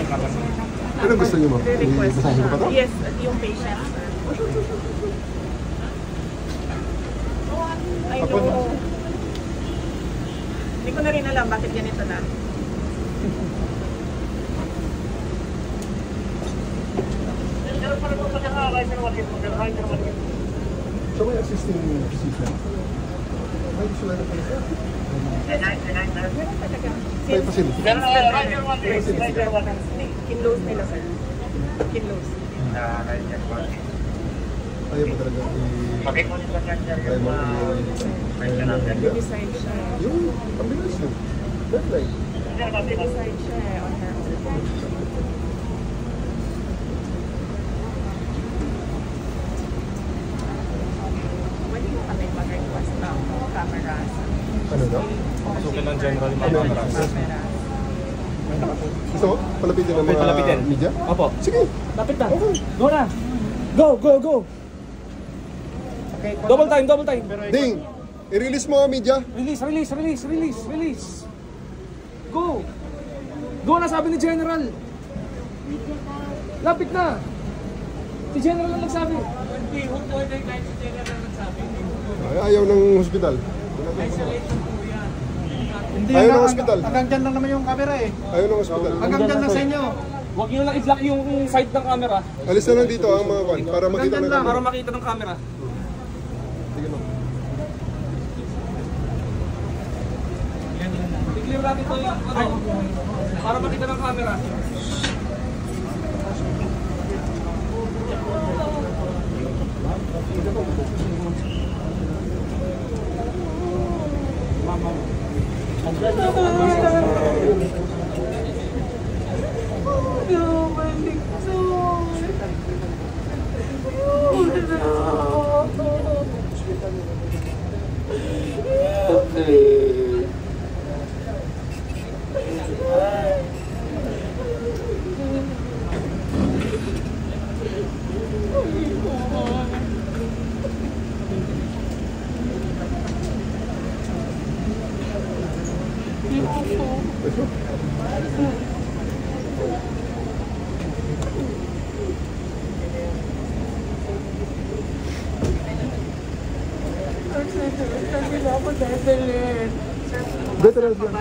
Ano gusto niyo, ma'am? Basahin ko pa to? Yes, yung patient. I know. Hindi ko na rin alam bakit ganito na. So may assisting physician? May gusto na pala siya? Meron talaga. May facility? Kinlows nila, sir. Kinlows. Ayaw pa talaga Decide siya. yung ambulance yun. Deadline. Decide siya on her own. Pwede mo kami mag-request ng cameras. Ano daw? Pasukin ng general yung Ano? cameras. Gusto mo? Palapitin ng mga Palapitin. media? Opo. Sige. Lapit na. Go na. Go, go, go. Double time, double time. Ding! I-release mo ang media. Release, release, release, release, release. Go. Go na, sabi ni General. Lapit na. Si General lang nagsabi. Hindi, kung pwede kahit si General nagsabi. Ayaw ng hospital. Hindi, Ayaw ng hospital. hanggang dyan lang naman yung camera eh. Ayaw ng hospital. Hanggang dyan lang sa inyo. Huwag nyo lang i-block yung side ng camera. Alis na lang dito ang mga kwan para makita ng Para camera. makita ng camera. Sige no. I-clear natin ito yung para makita ng camera. Veterans yan.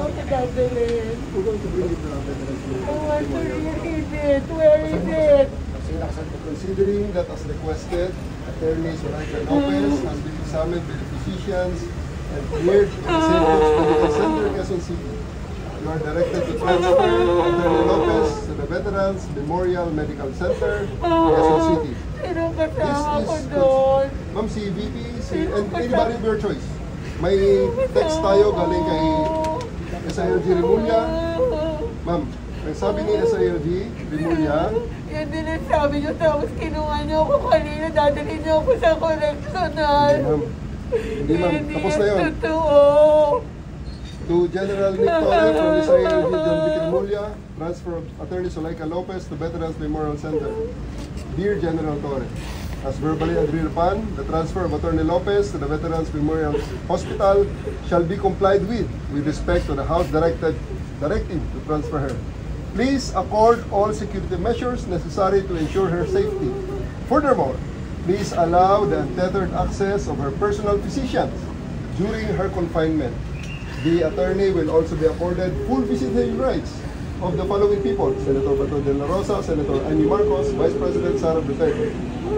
We're going to bring it to veterans. Considering that as requested, Attorney Zoraida Lopez has been examined by the physicians and cleared in the St. Luke's Medical Center in Quezon City. You are directed to transfer Attorney Lopez to the Veterans Memorial Medical Center, Quezon City. Ma'am, si VP, and anybody of your choice. May text tayo galing kay SILG Rimulya. Ma'am, ang sabi ni SILG Rimulya, yan din ang sabi niyo, tapos kinuha niyo ako kanina, dadalhin niyo ako sa correctional. Hindi ma'am, tapos na yun. Totoo. To General Nick Torre from SILG John Vic Rimulya, transfer of Attorney Zoraida Lopez to Veterans Memorial Center. Dear General Torre, as verbally agreed upon, the transfer of Attorney Lopez to the Veterans Memorial Hospital shall be complied with respect to the House directive to transfer her. Please accord all security measures necessary to ensure her safety. Furthermore, please allow the untethered access of her personal physicians during her confinement. The attorney will also be accorded full visiting rights of the following people: Senator Bato de la Rosa, Senator Amy Marcos, Vice President Sara Duterte.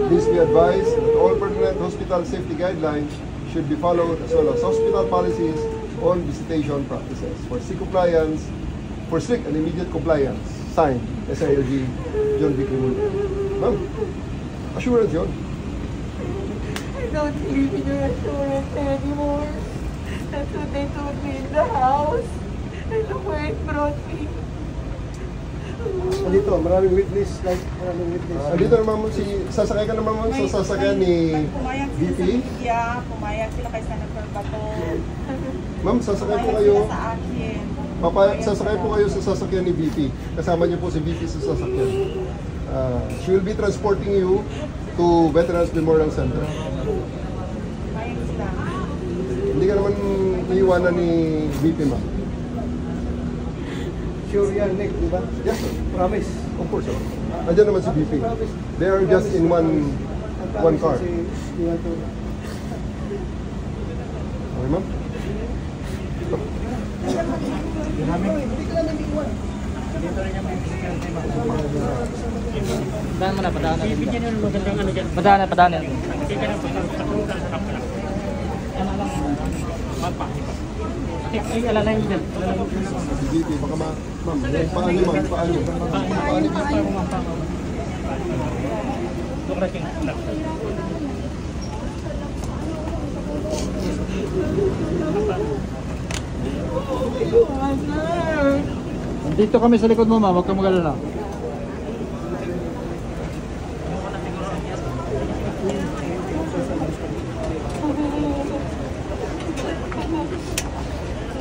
Please be advised that all pertinent hospital safety guidelines should be followed, as well as hospital policies on visitation practices. For strict and immediate compliance, signed, SILG John Vic Rimulya. Ma'am, assurance yun. I don't believe in your assurance anymore. That's what they told me in the house. And look where it brought me. Dito, maraming witness. Dito naman sasakay ka naman sa sasakyan ni Pumayag sila VP. sa media, pumayag sila kay Senator Bato. Ma'am, sasakay po Pumayag kayo. sila sa akin. Sasakay po kayo sa sasakyan ni VP. Kasama niyo po si VP sa sasakyan. She will be transporting you to Veterans Memorial Center. Pumayag sila. Hindi ka naman iiwanan ni VP, ma'am. Sure yan, Nick, di ba? Yes, sir. Promise. Of course, sir. Nandiyan naman si BP. They are just in one car. Si Iwan Toro. Okay, ma'am? Padaan mo na, padaan na. Padaan na, padaan na. Ay, alalay mo dyan. Si BP, baka ma'am, paano ma'am? Paano? Dito kami sa likod mo, ma. Huwag kang mag-alala.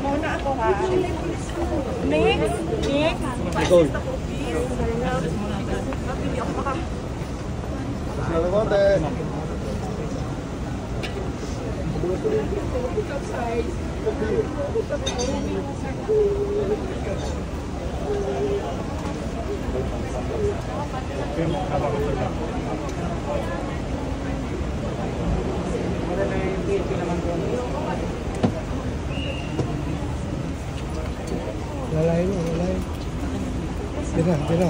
Muna ako ha. Next. Gold. Hindi ako maka... Salamat Lalahin mo, lalahin. Tira, tira.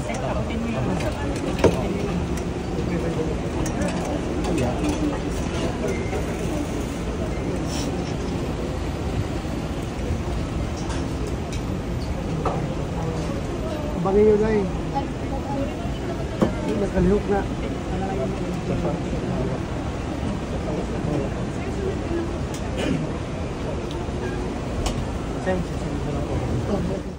Abangin nyo lang. Nagkalihok na. Same.